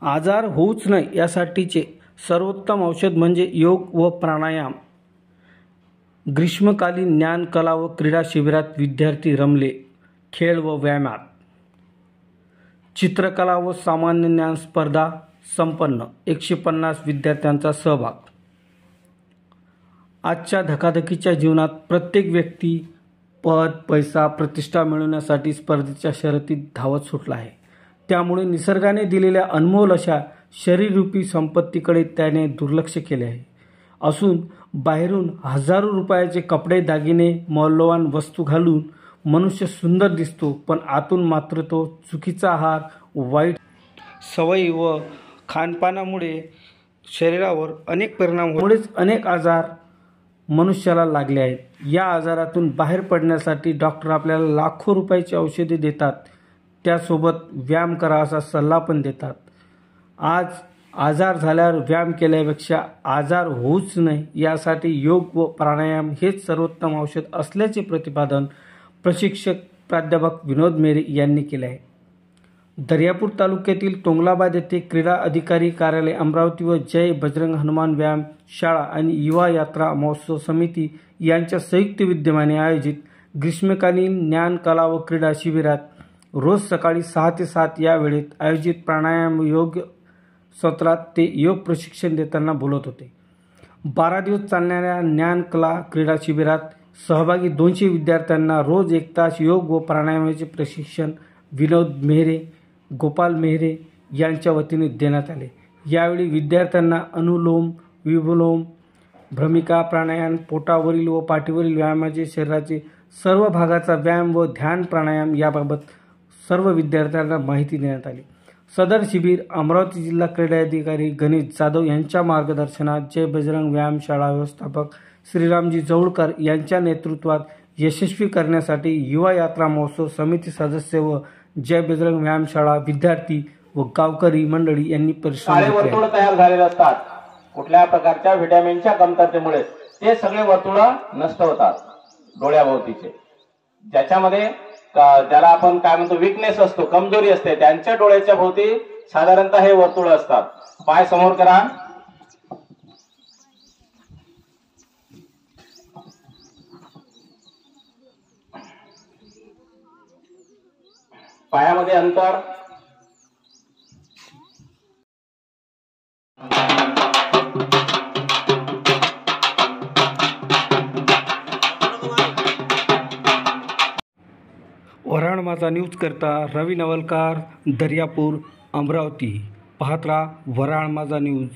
आजार होऊच नये यासाठीचे सर्वोत्तम औषध म्हणजे योग व प्राणायाम। ग्रीष्मकालीन ज्ञान कला व क्रीडा शिबिरात विद्यार्थी रमले खेळ व व्यायामात। चित्रकला व सामान्य ज्ञान स्पर्धा संपन्न, 150 विद्यार्थ्यांचा सहभाग। आजच्या धकाधकीच्या जीवनात प्रत्येक व्यक्ती पद, पैसा, प्रतिष्ठा मिळवण्यासाठी स्पर्धेच्या शर्यतीत धावत सुटला आहे। त्यामुळे निसर्गाने दिलेल्या अनमोल अशा शरीररूपी संपत्तीकडे त्याने दुर्लक्ष केले आहे। असून बाहेरून हजारो रुपयाचे कपडे, दागिने, मौल्यवान वस्तू घालून मनुष्य सुंदर दिसतो, पण आतून मात्र तो चुकीचा आहार, वाईट सवयी व खानपानामुळे शरीरावर अनेक परिणाम होण्यामुळेच अनेक आजार मनुष्याला लागले आहेत। या आजारातून बाहेर पडण्यासाठी डॉक्टर आपल्याला लाखो रुपयाची औषधे देतात, त्यासोबत व्यायाम करा असा सल्ला पण देतात। आज आजार झाल्यावर व्यायाम केल्यापेक्षा आजार होऊच नये यासाठी योग व प्राणायाम हेच सर्वोत्तम औषध असल्याचे प्रतिपादन प्रशिक्षक प्राध्यापक विनोद मेहरे यांनी केले आहे। दर्यापूर तालुक्यातील टोंगलाबाद येथे क्रीडा अधिकारी कार्यालय अमरावती व जय बजरंग हनुमान व्यायाम शाळा आणि युवा यात्रा महोत्सव समिती यांच्या संयुक्त विद्यमाने आयोजित ग्रीष्मकालीन ज्ञान कला व क्रीडा शिबिरात रोज सकाळी 6 ते 7 या वेळेत आयोजित प्राणायाम योग सत्रात ते योग प्रशिक्षण देताना बोलत होते। 12 दिवस चालणाऱ्या ज्ञान कला क्रीडा शिबिरात सहभागी 200 विद्यार्थ्यांना रोज 1 तास योग व प्राणायामाचे प्रशिक्षण विनोद मेहरे, गोपाल मेहरे यांच्या वतीने देण्यात आले। यावेळी विद्यार्थ्यांना अनुलोम विलोम, भ्रमिका प्राणायाम, पोटावरील व पाठीवरील व्यायामाचे शरीराचे सर्व भागाचा व्यायाम व ध्यान प्राणायाम याबाबत सर्व विद्यार्थ्यांना माहिती देण्यात आली। सदर शिबिर अमरावती जिल्हा क्रीडा अधिकारी गणेश जाधव यांच्या मार्गदर्शनात जय बजरंग व्यायाम शाळा व्यवस्थापक श्रीरामजी जवळकर यांच्या नेतृत्वात यशस्वी करण्यासाठी युवा यात्रा महोत्सव समिती सदस्य व जय बजरंग व्यायाम शाळा विद्यार्थी व गावकरी मंडळी यांनी परिश्रम केले। वर्तुळ तयार झालेले असतात, कुठल्या प्रकारच्या व्हिटॅमिनच्या कमतरतेमुळे ते सगळे वर्तुळ नष्ट होतात डोळ्याभोवतीचे। ज्याच्यामध्ये ज्याला आपण काय म्हणतो वीकनेस असतो, कमजोरी असते, त्यांच्या डोळ्याच्या भोवती साधारणतः हे वर्तुळ असतात। पाय समोर करा, पायामध्ये अंतर, वऱ्हाड माझा न्यूज करता रवी नवलकार, दर्यापूर, अमरावती। पाहत राहा वऱ्हाड माझा न्यूज।